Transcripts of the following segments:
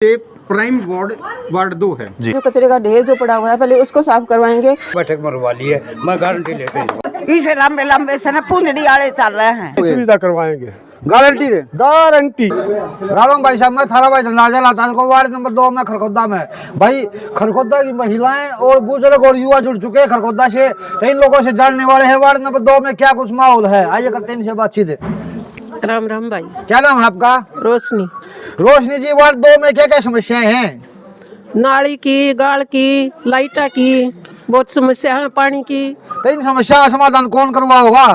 ये prime ward ward 2 है जी। जो कचरे का ढेर जो पड़ा हुआ है पहले उसको साफ करवाएंगे। बैठक मरवा ली है, मैं गारंटी लेते हैं। इसे लंबे लंबे से ना पूंजड़ी आले चल रहे हैं। सुविधा करवाएंगे, गारंटी दे गारंटी। राम भाई साहब, मैं थारा भाई नाजल आता है वार्ड नंबर 2 में खरखोदा में। भाई खरखोदा की महिलाएं और बुजुर्ग और युवा जुड़ चुके हैं खरखोदा से, कई लोगों से जानने वाले हैं। वार्ड नंबर 2 में क्या कुछ माहौल है, आइए करते हैं इनसे बातचीत। राम राम भाई। क्या नाम है आपका? रोशनी। रोशनी जी, वार्ड 2 में क्या क्या समस्याएं हैं? नाली की, गाड़ की, लाइटा की बहुत समस्या है, पानी की। तो इन समस्या का समाधान कौन करवाओगा?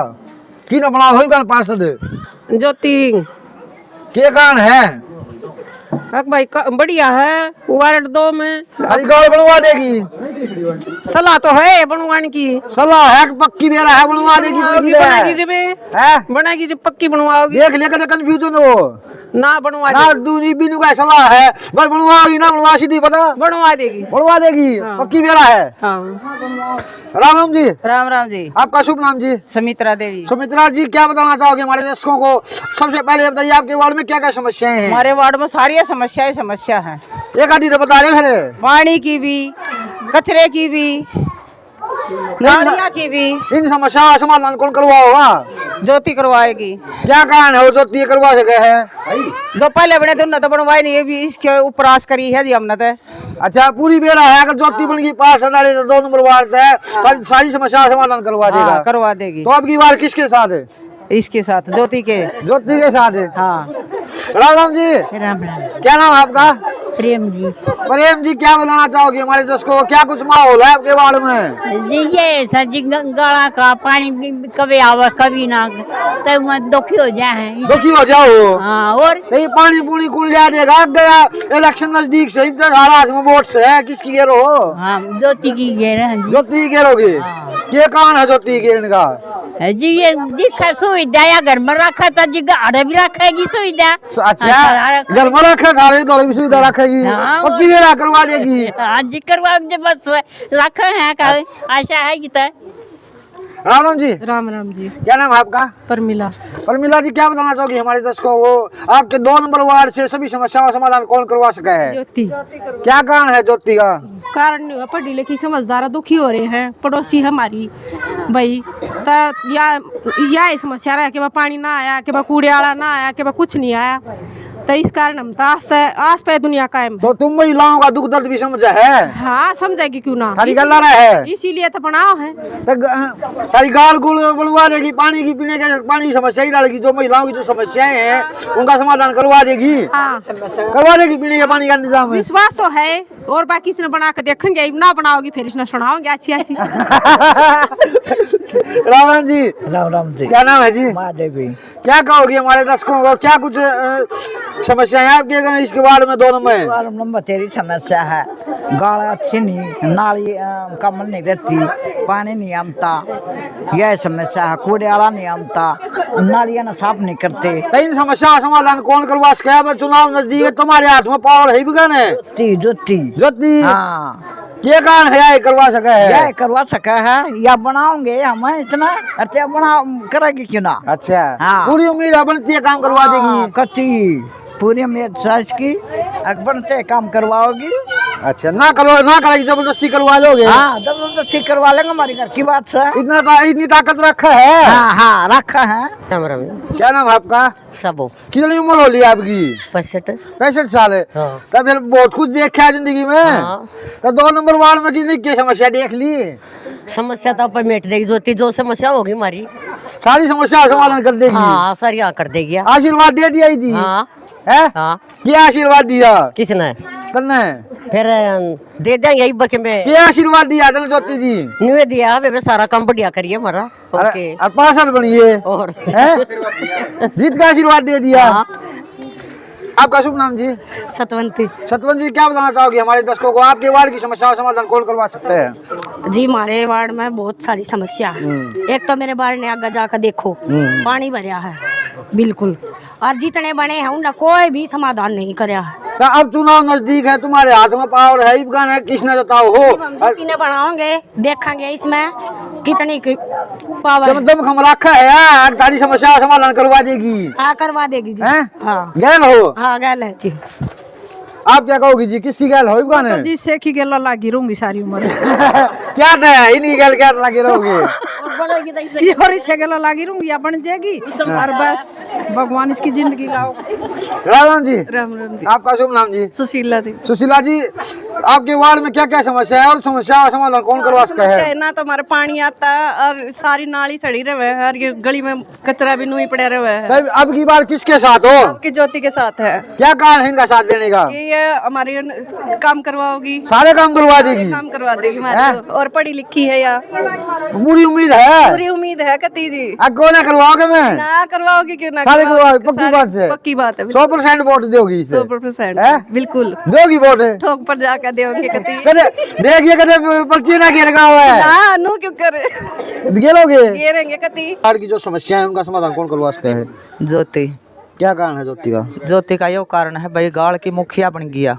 की न बना होगा पार्षद ज्योति के कारण है? हक भाई बढ़िया है। वार्ड 2 में खाली गाँव बनवा देगी, सलाह तो है बनवाने की। सलाह है कि पक्की मेरा है बनवा देगी। बनाएगी जब है? बनाएगी जब पक्की बनवाओगी। देख लेकर कंफ्यूजन हो ना बनवा ना, दूनी बिनु का सलाह है, बस बनवाओगी ना बनवा सीधी पता बनवा देगी। बनवा देगी। हाँ। पक्की मेरा है। हाँ। राम राम जी। राम राम जी। आपका शुभ नाम जी? सुमित्रा देवी। सुमित्रा जी, क्या बताना चाहोगे हमारे दर्शकों को? सबसे पहले बताइए आपके वार्ड में क्या क्या समस्याएं हैं? हमारे वार्ड में सारी समस्या है। एक आधी तो बता रहे फिर। पानी की भी, कचरे की भी, नालियाँ की भी। इन समस्या का समाधान कौन करवाओगा? ज्योति करवाएगी। क्या कारण है वो ज्योति करवा सके है? जो पहले बने थे उन्होंने तो बनवाई नहीं, ये भी इसके उपरास करी है जी हमने तो। अच्छा, पूरी बेरा है, अगर ज्योति बन गई पास तो 2 नंबर वार्ड है, सारी समस्या का समाधान करवा देगा। हाँ, करवा देगी। तो आपकी बार किसके साथ है? इसके साथ ज्योति के। ज्योति के साथ है। हाँ। राम राम जी। राम राम। क्या नाम है आपका? प्रेम जी। प्रेम जी, क्या बताना चाहोगे हमारे दर्शकों को? क्या कुछ माहौल है आपके वार्ड में? जी ये सर जी गाड़ा का पानी कभी आवे कभी ना, तो मैं दुखी हो जाए। दुखी हो जाओ। हाँ, और ये पानी पूरी कुल जा देगा। गया इलेक्शन नजदीक से, हालात में वोट से है, किसकी घेरो हो? हाँ ज्योति की घेर है जी। ज्योति की घेरोगे? क्या कारण है ज्योति की घेरने का? जी ये जी सुविधा या घर में रखा था जी, गाड़ा भी रखेगी सुविधा। अच्छा, घर में रखा घारे दौरे भी सुविधा रखेगी। हाँ, पक्की घेरा करवा देगी। आज जी करवा बस रखा है का आशा है कि राम राम जी। राम राम जी। क्या नाम है आपका? परमिला। परमिला जी, क्या बताना चाहोगी हमारे दर्शकों को? आपके 2 नंबर वार्ड से सभी समस्याओं का समाधान कौन करवा सका है? ज्योति। क्या कारण है ज्योति का? कारण नहीं हुआ, पढ़ी लिखी समझदार दुखी हो रहे हैं पड़ोसी हमारी भाई। या समस्या रहा कि पानी ना आया, कि कूड़े वाला ना आया, कि कुछ नहीं आया, तो इस कारण हम तो आस पे दुनिया कायम है। तो तुम महिलाओं का दुख दर्द भी समझा है? हाँ समझेगी क्यों ना, खाली गल्ला रहा है, इसीलिए तो बनाओ है। खाली गाल गुल बनवा देगी, पानी की पीने के पानी की समस्या ही डालेगी। जो महिलाओं की जो समस्याएं हैं उनका समाधान करवा देगी। हाँ करवा देगी, पीने के पानी का इंतजाम है। विश्वास तो है, और बाकी इसने बना कर देखेंगे, ना बनाओगी फिर इसने सुनाओगे अच्छी अच्छी। राम राम जी। राम राम जी। क्या नाम है जी? महादेवी। क्या कहोगे हमारे दर्शकों को? क्या कुछ समस्याएं हैं आपके इसके वार्ड में 2 नंबर है? वार्ड नंबर 3 समस्या है। गाड़ा अच्छी नहीं, नाली कमल नहीं रहती, पानी नहीं आमता, यह समस्या है। कूड़े वाला नहीं आमता, नालियाँ ना साफ नहीं करते। तो इन समस्या का समाधान कौन करवा सके? अब चुनाव नजदीक है, तुम्हारे हाथ में पावर है बिगन है। ज्योति ज्योति। हाँ, क्या कारण है यह करवा सका है? यह करवा सका है या बनाओगे हम इतना अच्छा बना करेगी क्यों ना। अच्छा, हाँ। पूरी उम्मीद है बनती है काम करवा देगी। कच्ची पूरी उम्मीद सास की बनते काम करवाओगी। अच्छा, ना करेगी, जबरदस्ती करवा लोगे? हाँ जबरदस्ती करवा लेंगे, हमारी घर की बात से। इतनी ताकत रखा है? हाँ हाँ रखा है। क्या नाम है आपका? सबो। कितनी उम्र हो ली आपकी? 65 साल है। तो फिर बहुत कुछ देखा है जिंदगी में। तो 2 नंबर वार्ड में कितनी क्या समस्या देख ली? समस्या तो पर मिट देगी ज्योति, जो समस्या होगी हमारी सारी समस्या समाधान कर देगी। हाँ सारी कर देगी। आशीर्वाद दे दिया थी। हाँ है? हाँ। क्या आशीर्वाद दिया? किसने? करना है फिर दे देंगे यही बके में। क्या आशीर्वाद दिया था ज्योति जी? न्यू दिया वे सारा काम बढ़िया करिए हमारा। ओके। और पार्षद बनिए और जीत का आशीर्वाद दे दिया। हाँ। आपका शुभ नाम जी? सतवंती। सतवंत जी, क्या बताना चाहोगे हमारे दर्शकों को? आपके वार्ड की समस्या का समाधान कौन करवा सकते हैं? जी हमारे वार्ड में बहुत सारी समस्या है। एक तो मेरे वार्ड ने आगे जाकर देखो, पानी भरिया है बिल्कुल, और जितने बने हैं उनका कोई भी समाधान नहीं कराया है। तो अब चुनाव नजदीक है, तुम्हारे हाथ में पावर है, इब्गान है, किसने बताओ हो? कितने बनाओगे देखेंगे इसमें कितनी पावर जब दम खम रखा है, तारी समस्या का समाधान करवा देगी। हाँ करवा देगी जी। हैं? हाँ गैल हो? हाँ गैल है जी। आप क्या कहोगी जी, किसकी गैल हो गाने? जी से की गेला लागी रहूंगी सारी उम्र क्या था इन्हीं गैल क्या लगे रहोगे? और इससे गेला लागी रहूंगी या बन जाएगी और बस भगवान इसकी जिंदगी लाओ। राम राम जी। राम राम जी। आपका शुभ नाम जी? सुशीला दी। सुशीला जी, आपके वार्ड में क्या क्या समस्या है और समस्या का समाधान कौन करवा सकता है? ना तो हमारा पानी आता है और सारी नाली सड़ी रहे है और ये गली में कचरा भी नहीं पड़ा रहा है। अब की बार किसके साथ हो? आपकी ज्योति के साथ है। क्या कारण है इनका साथ देने का? कि ये हमारे काम करवाओगी, सारे काम करवा देगी, काम करवा देगी हमारे को। और पढ़ी लिखी है या पूरी उम्मीद है? पूरी उम्मीद है कती जी। क्यों ना करवाओगे? मैं ना करवाओगी क्यों ना सारे करवाओगे, करवाओगी, पक्की बात है। पक्की बात है। 100% वोट दोगी इसे? 100% बिल्कुल दोगी वोट? ठोक पर जाकर देंगे कती। कदे देखिए कदे पर्ची ना गिर रखा हुआ है। हाँ नो क्यों करे गिरोगे? गिरेंगे कती। वार्ड की जो समस्या है उनका समाधान कौन करवा सकता है? ज्योति। क्या कारण है ज्योति का? ज्योति का यो कारण है भाई, गाड़ की मुखिया बन गया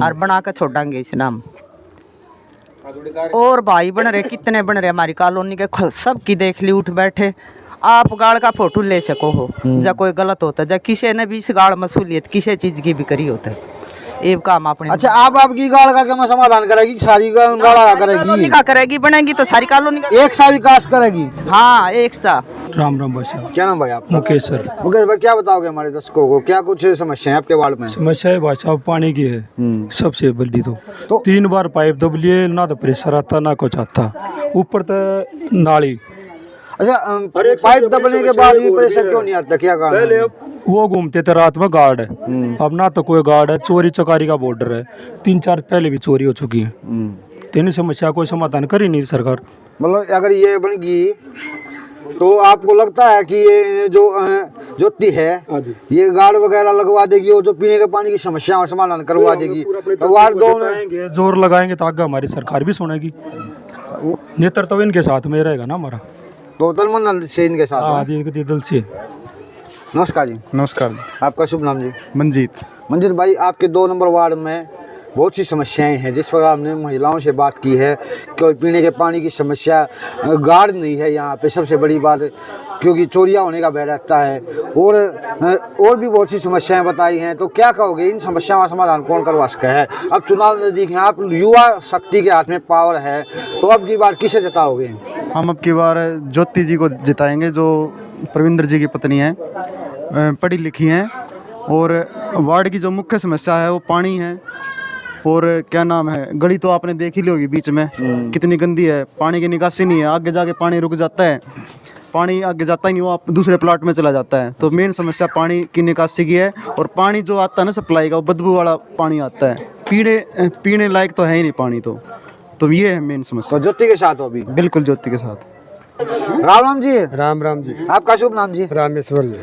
और बना के छोड़ेंगे इस नाम। और भाई बन रहे, कितने बन रहे हमारी कॉलोनी के, सबकी देख ली उठ बैठे। आप गाड़ का फोटो ले सको हो जब कोई गलत होता है, जब किसी ने भी इस गाड़ मसूलियत किसी चीज की भी करी होता है एक काम अपने। अच्छा, आप आपकी गाड़ का क्या समाधान करेगी? सारी गाड़ा करेगी? का करेगी, बनेगी तो सारी कॉलोनी का एक सा विकास करेगी? हाँ एक सा। राम राम भाई साहब। क्या नाम भाई आपका? मुकेश सर। मुकेश भाई, क्या बताओगे हमारे दर्शकों को, क्या कुछ समस्या है आपके वार्ड में? समस्या है भाई साहब पानी की है सबसे बड़ी। तो 3 बार पाइप दब लिए, ना तो प्रेशर आता ना कुछ आता, ऊपर तो नाली। अच्छा, पाइप दबने के बाद भी प्रेशर क्यों नहीं आता, क्या कारण है? वो घूमते थे रात में गार्ड है, अब ना तो कोई गार्ड है, चोरी चकारी का बॉर्डर है, 3-4 पहले भी चोरी हो चुकी है। तो इन समस्या कोई समाधान कर ही नहीं सरकार। मतलब अगर ये बन गई तो आपको लगता है कि ये जो ज्योति है ये गार्ड वगैरह लगवा देगी और जो पीने के पानी की समस्या समाधान करवा देगी, तो वार्ड 2 में जोर लगाएंगे तो आगे हमारी सरकार भी सुनेगी। नेतृत्व इनके साथ में रहेगा ना हमारा, तो तलमन से इनके साथ। हाँ दिल से। नमस्कार जी। नमस्कार। आपका शुभ नाम जी? मंजीत। मंजीत भाई, आपके 2 नंबर वार्ड में बहुत सी समस्याएं हैं, जिस पर आपने महिलाओं से बात की है कि पीने के पानी की समस्या, गार्ड नहीं है यहाँ पे सबसे बड़ी बात, क्योंकि चोरियां होने का भय रहता है, और भी बहुत सी समस्याएं बताई हैं। तो क्या कहोगे, इन समस्याओं का समाधान कौन करवा सकता है? अब चुनाव नजदीक है, आप युवा शक्ति के हाथ में पावर है, तो अब की बार किसे जिताओगे? हम अब की बार ज्योति जी को जिताएंगे, जो प्रविंदर जी की पत्नी है, पढ़ी लिखी हैं। और वार्ड की जो मुख्य समस्या है वो पानी है, और क्या नाम है, गली तो आपने देख ही ली होगी बीच में कितनी गंदी है, पानी की निकासी नहीं है, आगे जाके पानी रुक जाता है, पानी आगे जाता ही नहीं, वो आप दूसरे प्लाट में चला जाता है। तो मेन समस्या पानी की निकासी की है, और पानी जो आता है ना सप्लाई का, वो बदबू वाला पानी आता है, पीने लायक तो है ही नहीं पानी। तो ये है मेन समस्या। तो ज्योति के साथ हो अभी? बिल्कुल ज्योति के साथ। राम राम जी। राम राम जी। आपका शुभ नाम जी? रामेश्वर जी।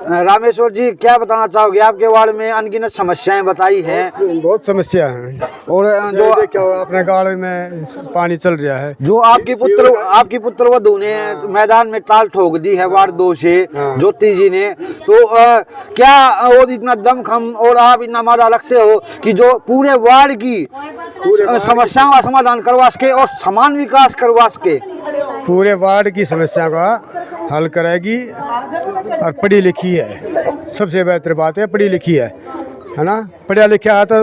रामेश्वर जी, क्या बताना चाहोगे? आपके वार्ड में अनगिनत समस्याएं बताई हैं। बहुत समस्या है, और जो अपने गाँव में पानी चल रहा है, जो आपकी पुत्र वधू ने मैदान में ताल ठोक दी है वार्ड 2 से ज्योति जी ने, तो क्या और इतना दमखम और आप इतना मादा रखते हो कि जो पूरे वार्ड की समस्याओं का समाधान करवा सके और समान विकास करवा सके? पूरे वार्ड की समस्या का हल करेगी, और पढ़ी लिखी है, सबसे बेहतर बात है पढ़ी लिखी है ना। पढ़ा लिखा है तो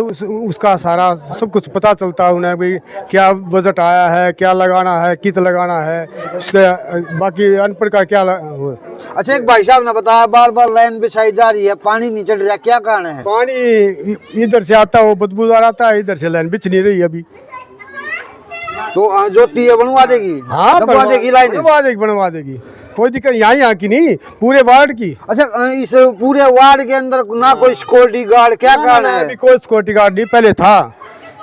उसका सारा सब कुछ पता चलता है उन्हें भी, क्या बजट आया है, क्या लगाना है, कित लगाना है, उसके बाकी अनपढ़ का क्या अच्छा, एक भाई साहब ने बताया बार बार लाइन बिछाई जा रही है, पानी नहीं चढ़ रहा, क्या कारण है? पानी इधर से आता है वो बदबूदार आता है, इधर से लाइन बिछ नहीं रही अभी। तो ज्योति ये बनवा देगी? हाँ बनवा देगी, लाइन बनवा देगी, कोई दिक्कत यहाँ की नहीं, पूरे वार्ड की। अच्छा, इस पूरे वार्ड के अंदर ना कोई सिक्योरिटी गार्ड, क्या कारण है? अभी कोई सिक्योरिटी गार्ड नहीं, पहले था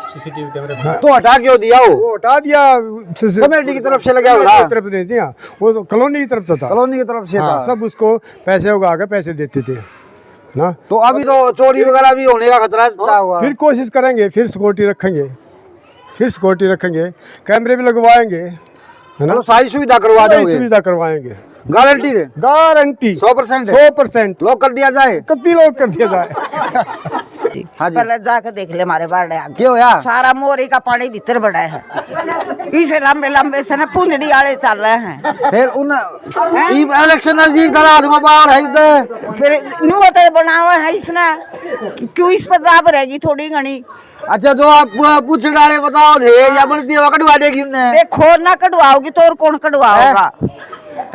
सीसीटीवी कैमरे। तो हटा क्यों दिया? वो हटा दिया, कमेटी की तरफ से लगा हुआ तरफ नहीं दिया, वो तो कॉलोनी की तरफ था, कॉलोनी की तरफ से था। सब उसको पैसे उगा के पैसे देते थे ना। तो अभी तो चोरी वगैरह भी होने का खतरा हुआ। फिर कोशिश करेंगे, फिर सिक्योरिटी रखेंगे, कैमरे भी लगवाएंगे, है ना। सारी सुविधा करवा देंगे, सुविधा करवाएंगे, गारंटी दे, गारंटी 100%। 100% लॉक कर दिया जाए, कितनी लॉक कर दिया जाए। जी हाँ जी। पहले जाके देख ले हमारे बाड़े आगे क्यों यार? सारा मोरी का पानी भीतर बड़ा है इसे लंबे लंबे से ना पुंजड़ी आले चल रहे हैं फिर उन इलेक्शन नजदीक करा दूंगा बाहर है इधर। फिर न्यू तो बनावा है इसने क्यों इस पर दाब रहेगी थोड़ी घनी। अच्छा तो आप पूछ डाले बताओ थे या बनती है कटवा देगी उन्हें? देखो ना कटवाओगी तो और कौन कटवाओगा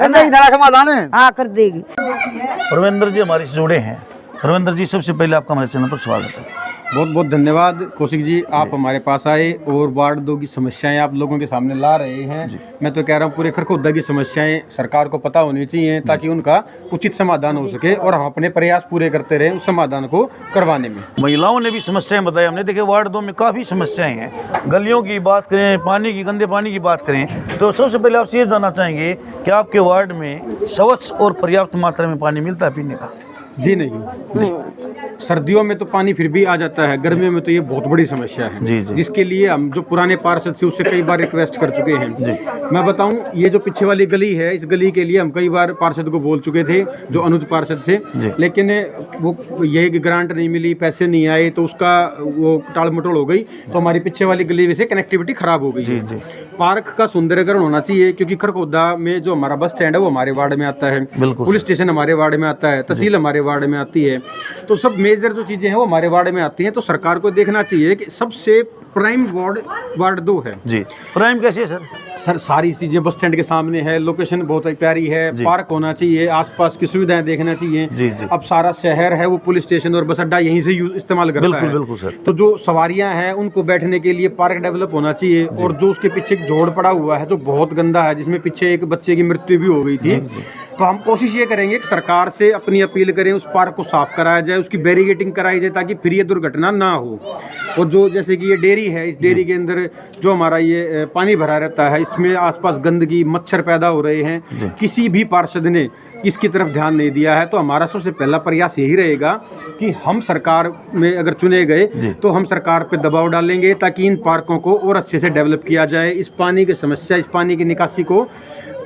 नहीं था समाधान है। हाँ कर देगी। परविंदर जी हमारे से जुड़े हैं। परविंदर जी सबसे पहले आपका हमारे चैनल पर स्वागत है। बहुत बहुत धन्यवाद कौशिक जी, आप हमारे पास आए और वार्ड 2 की समस्याएं आप लोगों के सामने ला रहे हैं। मैं तो कह रहा हूँ पूरे खरखोदा की समस्याएं सरकार को पता होनी चाहिए ताकि उनका उचित समाधान हो सके और हम अपने प्रयास पूरे करते रहें उस समाधान को करवाने में। महिलाओं ने भी समस्याएं बताई हमने। देखिए वार्ड 2 में काफ़ी समस्याएं हैं। गलियों की बात करें, पानी की, गंदे पानी की बात करें तो सबसे पहले आपसे ये जानना चाहेंगे कि आपके वार्ड में स्वच्छ और पर्याप्त मात्रा में पानी मिलता है पीने का? जी नहीं, सर्दियों में तो पानी फिर भी आ जाता है, गर्मियों में तो ये बहुत बड़ी समस्या है। जी जी। जिसके लिए हम जो पुराने पार्षद से उससे कई बार रिक्वेस्ट कर चुके हैं। जी। मैं बताऊं, ये जो पीछे वाली गली है, इस गली के लिए हम कई बार पार्षद को बोल चुके थे, जो अनुज पार्षद थे, लेकिन वो ये ग्रांट नहीं मिली, पैसे नहीं आए तो उसका वो टाल मटोल हो गई। तो हमारी पीछे वाली गली से कनेक्टिविटी खराब हो गई। जी जी। पार्क का सुंदरीकरण होना चाहिए क्योंकि खरखोदा में जो हमारा बस स्टैंड है वो हमारे वार्ड में आता है, पुलिस स्टेशन हमारे वार्ड में आता है, तहसील हमारे वार्ड में आती है, तो सब मेजर जो चीजें हैं वो हमारे वार्ड में आती हैं। तो सरकार को देखना चाहिए कि सबसे प्राइम वार्ड 2 है। जी। प्राइम कैसे है सर? सारी चीजें बस स्टैंड के सामने है, लोकेशन बहुत प्यारी है, पार्क होना चाहिए, आसपास की सुविधाएं देखना चाहिए। जी जी। अब सारा शहर है वो पुलिस स्टेशन और बस अड्डा यहीं से इस्तेमाल करता है। बिल्कुल बिल्कुल सर। तो जो सवारियां हैं उनको बैठने के लिए पार्क डेवलप होना चाहिए। और जो उसके पीछे एक जोड़ पड़ा हुआ है जो बहुत गंदा है, जिसमें पीछे एक बच्चे की मृत्यु भी हो गई थी, तो हम कोशिश ये करेंगे कि सरकार से अपनी अपील करें, उस पार्क को साफ कराया जाए, उसकी बैरिकेडिंग कराई जाए ताकि फिर ये दुर्घटना ना हो। और जो जैसे कि ये डेयरी है, इस डेयरी के अंदर जो हमारा ये पानी भरा रहता है, इसमें आसपास गंदगी, मच्छर पैदा हो रहे हैं, किसी भी पार्षद ने इसकी तरफ ध्यान नहीं दिया है। तो हमारा सबसे पहला प्रयास यही रहेगा कि हम सरकार में अगर चुने गए तो हम सरकार पे दबाव डालेंगे ताकि इन पार्कों को और अच्छे से डेवलप किया जाए, इस पानी की समस्या, इस पानी की निकासी को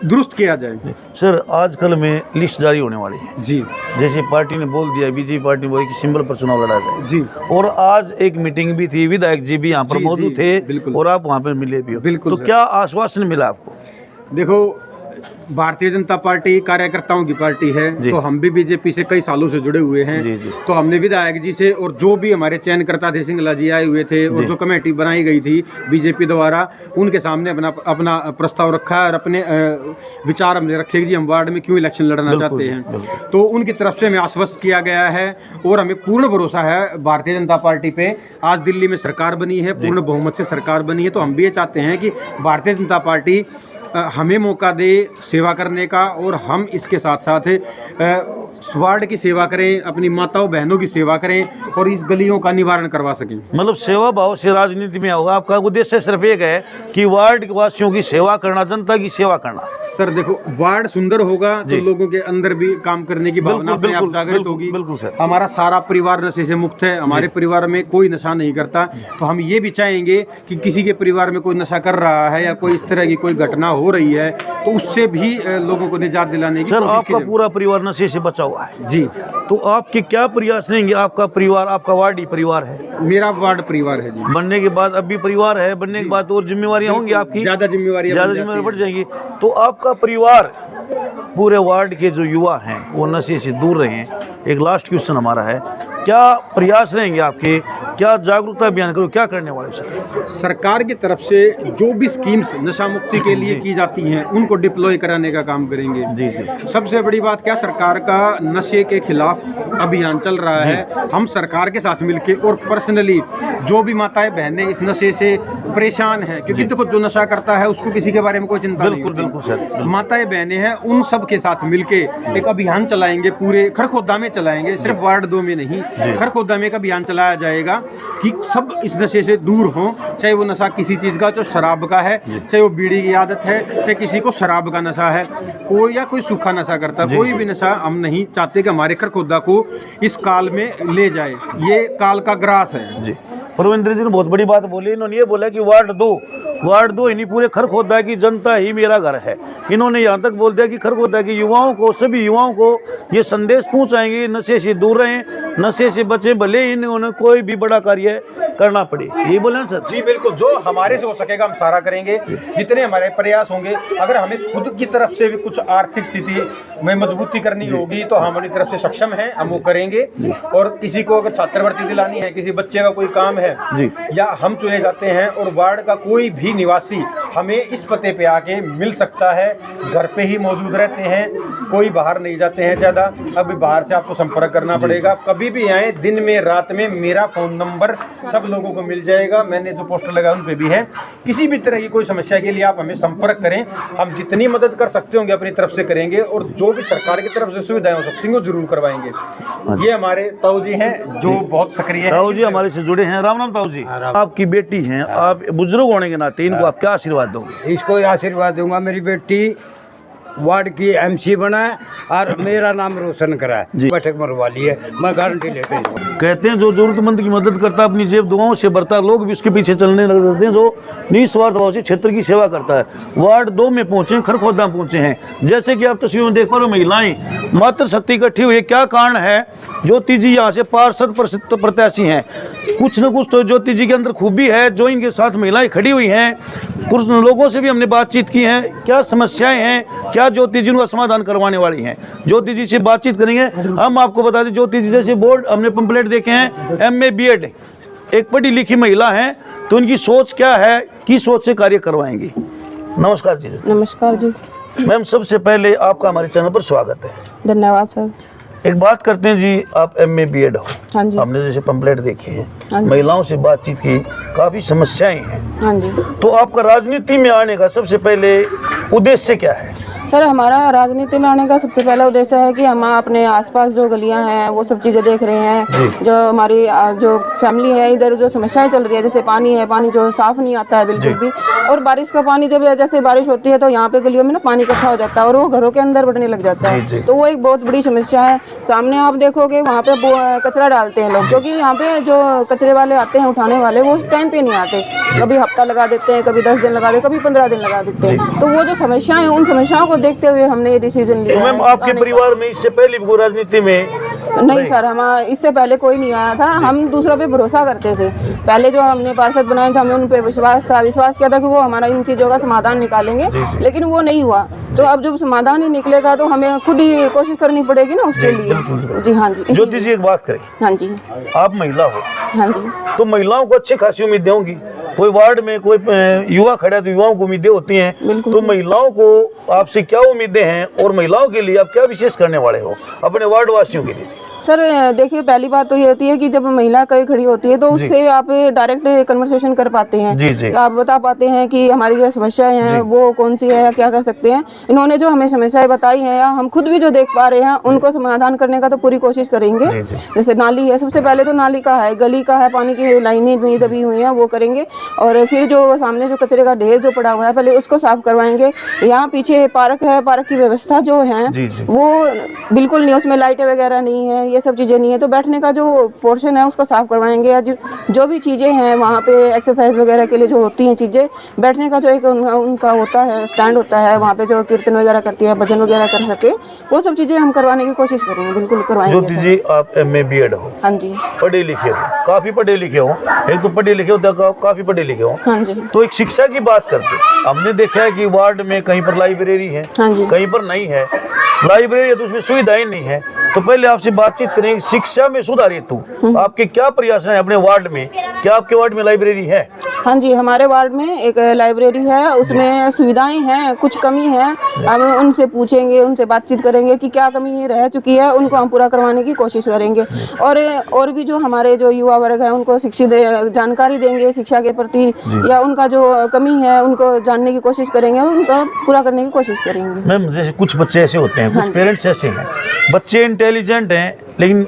दुरुस्त किया जाए। सर आजकल में लिस्ट जारी होने वाली है। जी। जैसे पार्टी ने बोल दिया, बीजेपी पार्टी बोली कि सिंबल पर चुनाव लड़ा जाए। जी। और आज एक मीटिंग भी थी, विधायक जी भी यहाँ पर मौजूद थे। बिल्कुल। और आप वहाँ पर मिले भी हो। बिल्कुल। तो क्या आश्वासन मिला आपको? देखो, भारतीय जनता पार्टी कार्यकर्ताओं की पार्टी है, तो हम भी बीजेपी से कई सालों से जुड़े हुए हैं। जी जी। तो हमने विधायक जी से और जो भी हमारे चयनकर्ता थे, सिंगला जी आए हुए थे, और जो कमेटी बनाई गई थी बीजेपी द्वारा, उनके सामने अपना प्रस्ताव रखा है और अपने विचार हमने रखे कि हम वार्ड में क्यों इलेक्शन लड़ना चाहते हैं। तो उनकी तरफ से हमें आश्वस्त किया गया है और हमें पूर्ण भरोसा है भारतीय जनता पार्टी पे। आज दिल्ली में सरकार बनी है, पूर्ण बहुमत से सरकार बनी है, तो हम भी ये चाहते हैं कि भारतीय जनता पार्टी हमें मौका दे सेवा करने का और हम इसके साथ साथ वार्ड की सेवा करें, अपनी माताओं बहनों की सेवा करें और इस गलियों का निवारण करवा सकें। मतलब सेवा भाव से राजनीति में होगा। आपका उद्देश्य सिर्फ एक है कि वार्ड वासियों की सेवा करना, जनता की सेवा करना। सर देखो, वार्ड सुंदर होगा तो लोगों के अंदर भी काम करने की भावना अपने आप जागृत होगी। बिल्कुल सर। हमारा सारा परिवार नशे से मुक्त है, हमारे परिवार में कोई नशा नहीं करता। तो हम ये भी चाहेंगे कि किसी के परिवार में कोई नशा कर रहा है या कोई इस तरह की कोई घटना हो रही है तो उससे भी लोगों को निजात दिलाने की। सर आपका पूरा परिवार नशे से बचा हुआ है। जी। तो आपके क्या प्रयास रहेंगे? आपका परिवार, आपका वार्ड ही परिवार है? मेरा वार्ड परिवार है जी। बनने के बाद अब भी परिवार है, बनने के बाद और जिम्मेवारियां होंगी आपकी, ज्यादा जिम्मेवारी बढ़ जाएंगी। तो आपका परिवार, पूरे वार्ड के जो युवा हैं वो नशे से दूर रहें। एक लास्ट क्वेश्चन हमारा है, क्या प्रयास रहेंगे आपके, क्या जागरूकता अभियान करो, क्या करने वाले सर? सरकार की तरफ से जो भी स्कीम्स नशा मुक्ति के लिए की जाती हैं उनको डिप्लॉय कराने का काम करेंगे। जी जी। सबसे बड़ी बात क्या, सरकार का नशे के खिलाफ अभियान चल रहा है। हम सरकार के साथ मिलके और पर्सनली जो भी माताएं बहनें इस नशे से परेशान हैं, क्योंकि देखो जो नशा करता है उसको किसी के बारे में कोई चिंता नहीं होती। बिल्कुल सर। माताएं बहनें हैं, उन सब के साथ मिलके एक अभियान चलाएंगे, पूरे खरखोदा में चलाएंगे, सिर्फ वार्ड 2 में नहीं, खरखोदा में एक अभियान चलाया जाएगा कि सब इस नशे से दूर हों। चाहे वो नशा किसी चीज़ का, जो शराब का है, चाहे वो बीड़ी की आदत है, चाहे किसी को शराब का नशा है, कोई या कोई सूखा नशा करता है, कोई भी नशा हम नहीं चाहते कि हमारे खरखोदा को इस काल में ले जाए। ये काल का ग्रास है। जी। परविंदर जी ने बहुत बड़ी बात बोली। इन्होंने ये बोला कि वार्ड 2 वार्ड 2 ही नहीं, पूरे खरखोदा की जनता ही मेरा घर है। इन्होंने यहाँ तक बोल दिया कि खरखोदा के युवाओं को, सभी युवाओं को ये संदेश पहुँचाएंगे, नशे से दूर रहें, नशे से बचें, भले ही इन्होंने कोई भी बड़ा कार्य करना पड़े। यही बोले ना सर? जी बिल्कुल, जो हमारे से हो सकेगा हम सारा करेंगे, जितने हमारे प्रयास होंगे। अगर हमें खुद की तरफ से भी कुछ आर्थिक स्थिति में मजबूती करनी होगी तो हम अपनी तरफ से सक्षम हैं, हम वो करेंगे। और किसी को अगर छात्रवृत्ति दिलानी है, किसी बच्चे का कोई काम है या हम चुने जाते हैं और वार्ड का कोई भी निवासी हमें इस पते पे आके मिल सकता है। घर पे ही मौजूद रहते हैं, कोई बाहर नहीं जाते हैं ज़्यादा। अब बाहर से आपको संपर्क करना पड़ेगा, कभी भी आए, दिन में रात में। मेरा फ़ोन नंबर सब लोगों को मिल जाएगा, मैंने जो पोस्टर लगाया उन पे भी है। किसी भी तरह की कोई समस्या के लिए आप हमें संपर्क करें, हम जितनी मदद कर सकते होंगे अपनी तरफ से करेंगे और जो भी सरकार की तरफ से सुविधाएं हो सकती हैं वो जरूर करवाएंगे। ये हमारे ताऊ जी हैं जो बहुत सक्रिय हैं। ताऊ जी हमारे से जुड़े हैं। राम राम ताऊ जी। आपकी बेटी हैं, आप बुजुर्ग होने के नाते इनको आप क्या आशीर्वाद दोगे? इसको आशीर्वाद दूंगा, मेरी बेटी वार्ड की एमसी बना है और मेरा नाम रोशन करा है, बैठक मरवा ली है, मैं गारंटी लेते हैं। कहते हैं जो जरूरतमंद की मदद करता है अपनी जेब दुआओं से भरता, लोग भी उसके पीछे चलने लग जाते हैं। जो निस्वार्थ भाव से क्षेत्र की सेवा करता है। वार्ड 2 में पहुंचे, खरखोदा पहुंचे हैं। जैसे कि आप तस्वीरों में देख पा रहे हो, महिलाएं मातृशक्ति इकट्ठी हुई है। क्या कारण है? ज्योति जी यहाँ से पार्षद प्रत्याशी हैं, कुछ न कुछ तो ज्योति जी के अंदर खूबी है जो इनके साथ महिलाएं खड़ी हुई हैं। कुछ लोगों से भी हमने बातचीत की है, क्या समस्याएं हैं, क्या ज्योति जी उनका समाधान करवाने वाली हैं। ज्योति जी से बातचीत करेंगे। हम आपको बता दें, ज्योति जी जैसे बोर्ड हमने पंपलेट देखे हैं, MA BEd, एक पढ़ी लिखी महिला हैं, तो उनकी सोच क्या है, किस सोच से कार्य करवाएंगी। नमस्कार जी। नमस्कार जी। मैम, सबसे पहले आपका हमारे चैनल पर स्वागत है। धन्यवाद सर। एक बात करते हैं जी, आप MA BEd हो। हाँ जी। हमने जैसे पंपलेट देखे हैं, हाँ जी। महिलाओं से बातचीत की, काफी समस्याएं हैं। हाँ जी। तो आपका राजनीति में आने का सबसे पहले उद्देश्य क्या है? सर, हमारा राजनीति में आने का सबसे पहला उद्देश्य है कि हम अपने आसपास जो गलियां हैं वो सब चीज़ें देख रहे हैं। जो हमारी जो फैमिली है, इधर जो समस्याएं चल रही है, जैसे पानी है, पानी जो साफ़ नहीं आता है बिल्कुल भी। और बारिश का पानी जब जैसे बारिश होती है तो यहाँ पे गलियों में ना पानी इकट्ठा हो जाता है और वो घरों के अंदर बढ़ने लग जाता है। तो वो एक बहुत बड़ी समस्या है। सामने आप देखोगे वहाँ पे कचरा डालते हैं लोग, क्योंकि यहाँ पे जो कचरे वाले आते हैं उठाने वाले, वो उस टाइम पे नहीं आते। कभी हफ्ता लगा देते हैं, कभी 10 दिन लगा देते, कभी 15 दिन लगा देते हैं। तो वो जो समस्याएं हैं, उन समस्याओं को देखते हुए हमने ये डिसीजन लिया। मैम, आपके परिवार में इससे पहले भी राजनीति में? नहीं सर, हम इससे पहले कोई नहीं आया था। हम दूसरों पे भरोसा करते थे। पहले जो हमने पार्षद बनाए थे, हमें उन पे विश्वास किया था कि वो हमारा इन चीज़ों का समाधान निकालेंगे, लेकिन वो नहीं हुआ। तो अब जब समाधान ही निकलेगा तो हमें खुद ही कोशिश करनी पड़ेगी ना उसके लिए। जी हाँ जी। ज्योति जी, एक बात करें। हाँ जी। आप महिला हो। हाँ जी। तो महिलाओं को अच्छी खासी उम्मीदें होंगी। कोई वार्ड में कोई युवा खड़ा है तो युवाओं को उम्मीदें होती हैं। तो महिलाओं को आपसे क्या उम्मीदें हैं और महिलाओं के लिए आप क्या विशेष करने वाले हो अपने वार्ड वासियों के लिए? सर देखिए, पहली बात तो ये होती है कि जब महिला कहीं खड़ी होती है तो उससे आप डायरेक्ट कन्वर्सेशन कर पाते हैं। जी। आप बता पाते हैं कि हमारी जो समस्याएं हैं वो कौन सी है या क्या कर सकते हैं। इन्होंने जो हमें समस्याएं बताई हैं या हम खुद भी जो देख पा रहे हैं उनको समाधान करने का तो पूरी कोशिश करेंगे। जैसे नाली है, सबसे पहले तो नाली का है, गली का है, पानी की लाइनें नहीं दबी हुई हैं वो करेंगे। और फिर जो सामने जो कचरे का ढेर जो पड़ा हुआ है पहले उसको साफ करवाएंगे। यहाँ पीछे पार्क है, पार्क की व्यवस्था जो है वो बिल्कुल नहीं, उसमें लाइटें वगैरह नहीं है, ये सब चीज़ें नहीं है। तो बैठने का जो पोर्शन है उसको साफ करवाएंगे। जो भी चीज़ें हैं वहाँ पे एक्सरसाइज वगैरह के लिए जो होती हैं चीज़ें, बैठने का जो एक उनका होता है स्टैंड होता है, वहाँ पे जो कीर्तन वगैरह करती है, भजन वगैरह कर सके, वो सब चीज़ें हम करवाने की कोशिश करेंगे। बिल्कुल करवाएंगे। ज्योति जी, आप MA BEd हो। हाँ जी। पढ़े लिखे हो, काफ़ी पढ़े लिखे हो। एक तो पढ़े लिखे हो, काफ़ी पढ़े लिखे हो। हाँ जी। तो एक शिक्षा की बात करते, हमने देखा है कि वार्ड में कहीं पर लाइब्रेरी है, कहीं पर नहीं है। लाइब्रेरी है तो उसमें सुविधाएं नहीं है। तो पहले आपसे बातचीत करेंगे, शिक्षा में सुधार हेतु आपके क्या प्रयास हैं अपने वार्ड में? क्या आपके वार्ड में लाइब्रेरी है? हाँ जी, हमारे वार्ड में एक लाइब्रेरी है, उसमें सुविधाएं हैं, कुछ कमी है। हम उनसे पूछेंगे, उनसे बातचीत करेंगे कि क्या कमी रह चुकी है, उनको हम पूरा करवाने की कोशिश करेंगे। और भी जो हमारे जो युवा वर्ग है उनको शिक्षित जानकारी देंगे शिक्षा के प्रति, या उनका जो कमी है उनको जानने की कोशिश करेंगे, उनका पूरा करने की कोशिश करेंगे। मैम, जैसे कुछ बच्चे ऐसे होते हैं, कुछ पेरेंट्स ऐसे हैं, बच्चे इंटेलिजेंट हैं लेकिन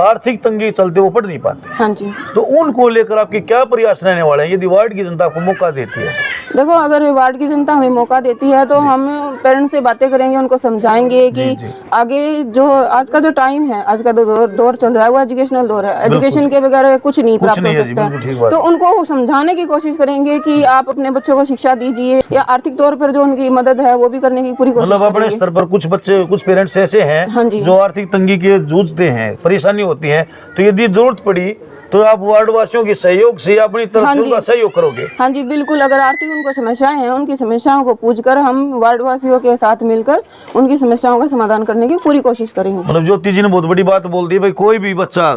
आर्थिक तंगी चलते वो पढ़ नहीं पाते। हाँ जी। तो उनको लेकर आपके क्या प्रयास रहने वाले हैं यदि वार्ड की जनता को मौका देती है? देखो, अगर वार्ड की जनता हमें मौका देती है तो हम पेरेंट्स से बातें करेंगे, उनको समझाएंगे कि आगे जो आज का जो टाइम है, आज का दौर चल रहा है वो एजुकेशनल दौर है। एजुकेशन के बगैर कुछ नहीं प्राप्त हो सकता। तो उनको समझाने की कोशिश करेंगे कि आप अपने बच्चों को शिक्षा दीजिए, या आर्थिक तौर पर जो उनकी मदद है वो भी करने की पूरी कोशिश मतलब अपने स्तर पर कुछ बच्चे, कुछ पेरेंट्स ऐसे हैं जो आर्थिक तंगी के जूझते हैं, परेशानी होती है, तो यदि जरूरत पड़ी तो आप वार्ड वासियों के सहयोग से अपनी तरफ से उनका सहयोग करोगे? हाँ जी, बिल्कुल। अगर आर्थिक उनको समस्याएं हैं, उनकी समस्याओं को पूछकर हम वार्ड वासियों के साथ मिलकर उनकी समस्याओं का समाधान करने की पूरी कोशिश करेंगे। मतलब ज्योति जी ने बहुत बड़ी बात बोल दी भाई, कोई भी बच्चा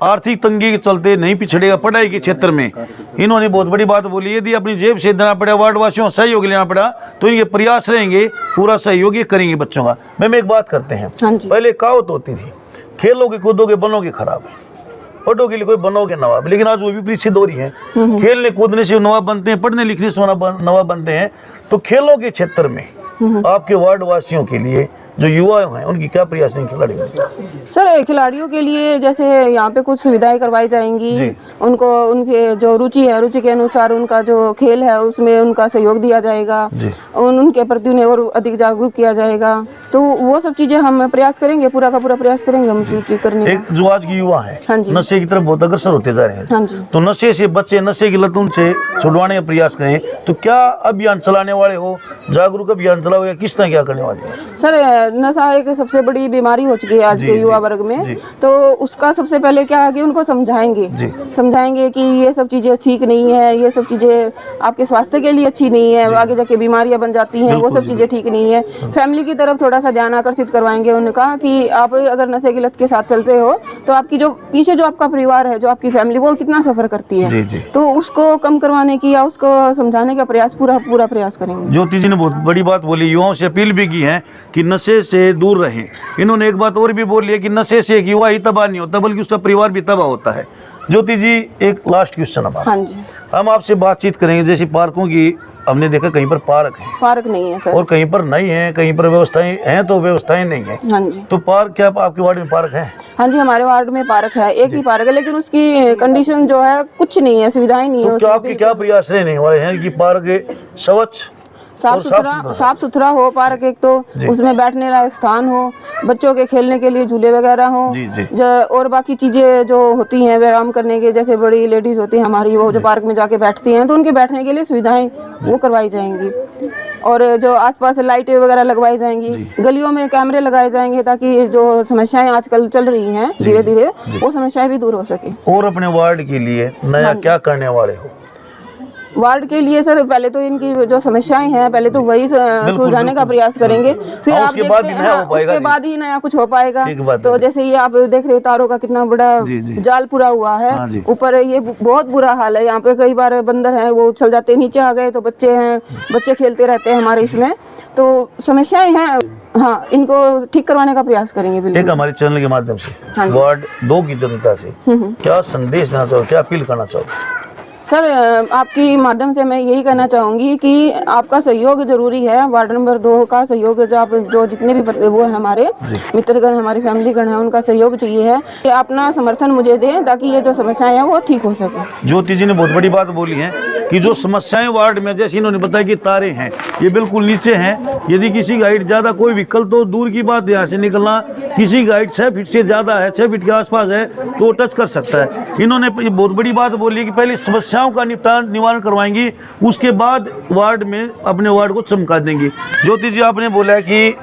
आर्थिक तंगी के चलते नहीं पिछड़ेगा पढ़ाई के क्षेत्र में। इन्होंने बहुत बड़ी बात बोली, यदि अपनी जेब से देना पड़ा, वार्ड वासियों से सहयोग लेना पड़ा, तो इनके प्रयास रहेंगे, पूरा सहयोग ये करेंगे बच्चों का। मैम एक बात करते हैं, पहले कहावत होती थी, खेलोगे कूदोगे बनोगे खराब, पढ़ोगे लिए कोई बनोगे नवाब, लेकिन आज वो भी प्रसिद्ध हो रही है। खेलने कूदने से नवाब बनते हैं, पढ़ने लिखने से नवाब बनते हैं। तो खेलों के क्षेत्र में आपके वार्ड वासियों के लिए जो युवा हैं उनकी क्या प्रयास हैं खिलाड़ियों? सर, खिलाड़ियों के लिए जैसे यहाँ पे कुछ सुविधाएं करवाई जाएंगी, उनको उनके जो रुचि है, रुचि के अनुसार उनका जो खेल है उसमें उनका सहयोग दिया जाएगा, उनके प्रति उन्हें और अधिक जागरूक किया जाएगा। तो वो सब चीजें हम प्रयास करेंगे, पूरा का पूरा प्रयास करेंगे हम करने एक जो आज की युवा है नशे की तरफ बहुत अग्रसर होते जा रहे हैं, तो नशे से बच्चे, नशे की लत उनसे छुड़वाने का प्रयास करें, तो क्या अभियान चलाने वाले हो, जागरूक अभियान चलाओ, या किस तरह क्या करने वाले हैं? सर, नशा एक सबसे बड़ी बीमारी हो चुकी है आज के युवा वर्ग में। तो उसका सबसे पहले क्या है कि उनको समझाएंगे कि ये सब चीजें ठीक नहीं है, ये सब चीजें आपके स्वास्थ्य के लिए अच्छी नहीं है, आगे जाके बीमारियां बन जाती हैं, वो सब चीजें ठीक नहीं है। फैमिली की तरफ थोड़ा सा ध्यान आकर्षित करवाएंगे उनका कि आप अगर नशे की लत के साथ चलते हो तो आपकी जो पीछे जो आपका परिवार है, जो आपकी फैमिली, वो कितना सफर करती है। तो उसको कम करवाने की या उसको समझाने का प्रयास पूरा प्रयास करेंगे। ज्योति जी ने बहुत बड़ी बात बोली, युवाओं से अपील भी की है कि नशे से दूर रहें। इन्होंने एक बात और भी बोली है कि नशे से एक युवा ही तबाह नहीं होता बल्कि उसका परिवार भी तबाह होता है। ज्योति जी, एक लास्ट क्वेश्चन हमारा। हाँ जी। हम आपसे बातचीत करेंगे, जैसे पार्कों की हमने देखा कहीं पर पार्क नहीं है सर, और कहीं पर नहीं है, कहीं पर व्यवस्थाएं हैं तो व्यवस्थाएं नहीं है। हाँ जी। तो पार्क क्या आपके वार्ड में पार्क है? हाँ जी, हमारे वार्ड में पार्क है, एक ही पार्क है, लेकिन उसकी कंडीशन जो है कुछ नहीं है, सुविधाएं नहीं है। तो आपके क्या प्रयास रहने वाले हैं कि पार्क स्वच्छ साफ सुथरा हो पार्क, एक तो उसमें बैठने लायक स्थान हो, बच्चों के खेलने के लिए झूले वगैरह हो, और बाकी चीजें जो होती हैं व्यायाम करने के, जैसे बड़ी लेडीज होती हैं हमारी, वो जो पार्क में जाके बैठती हैं, तो उनके बैठने के लिए सुविधाएं वो करवाई जाएंगी। और जो आसपास लाइटें वगैरह लगवाई जाएंगी, गलियों में कैमरे लगाए जाएंगे, ताकि जो समस्याएं आजकल चल रही हैं धीरे धीरे वो समस्याएं भी दूर हो सके। और अपने वार्ड के लिए नया क्या करने वाले हो? वार्ड के लिए सर, पहले तो इनकी जो समस्याएं हैं पहले तो वही सुलझाने का प्रयास करेंगे, फिर आप देखते हैं उसके बाद ही नया कुछ हो पाएगा। तो जैसे ये आप देख रहे हो, तारों का कितना बड़ा जाल पूरा हुआ है ऊपर, ये बहुत बुरा हाल है। यहाँ पे कई बार बंदर हैं वो उछल जाते, नीचे आ गए तो बच्चे खेलते रहते हैं हमारे इसमें, तो समस्याएं हैं। हाँ, इनको ठीक करवाने का प्रयास करेंगे बिल्कुल। एक हमारे चैनल के माध्यम से वार्ड 2 की जनता से क्या संदेश देना चाहो, क्या अपील करना चाहो? सर, आपकी माध्यम से मैं यही कहना चाहूँगी कि आपका सहयोग जरूरी है। वार्ड नंबर 2 का सहयोग, जो जितने भी वो है हमारे मित्रगण, हमारी फैमिलीगण है, उनका सहयोग चाहिए है कि अपना समर्थन मुझे दें ताकि ये जो समस्याएं हैं वो ठीक हो सके। ज्योति जी ने बहुत बड़ी बात बोली है कि जो समस्याएं वार्ड में, जैसे इन्होंने बताया कि तारे हैं ये बिल्कुल नीचे हैं, यदि किसी की हाइट ज़्यादा, कोई व्हीकल तो दूर की बात, यहाँ से निकलना, किसी की हाइट 6 फीट से ज़्यादा है, 6 फीट के आसपास है, तो टच कर सकता है। इन्होंने बहुत बड़ी बात बोली कि पहले समस्याओं का निवारण करवाएंगी, उसके बाद वार्ड में अपने वार्ड को चमका देंगी। ज्योति जी, आपने बोला कि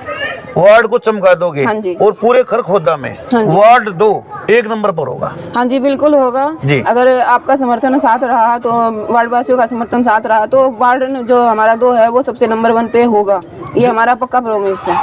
वार्ड को चमका दोगे और पूरे खरखोदा में वार्ड 2 1 नंबर पर होगा। हाँ जी, बिल्कुल होगा जी। अगर आपका समर्थन साथ रहा, तो वार्ड वासियों का समर्थन साथ रहा, तो वार्ड जो हमारा 2 है वो सबसे नंबर 1 पे होगा। ये हमारा पक्का प्रॉमिस है।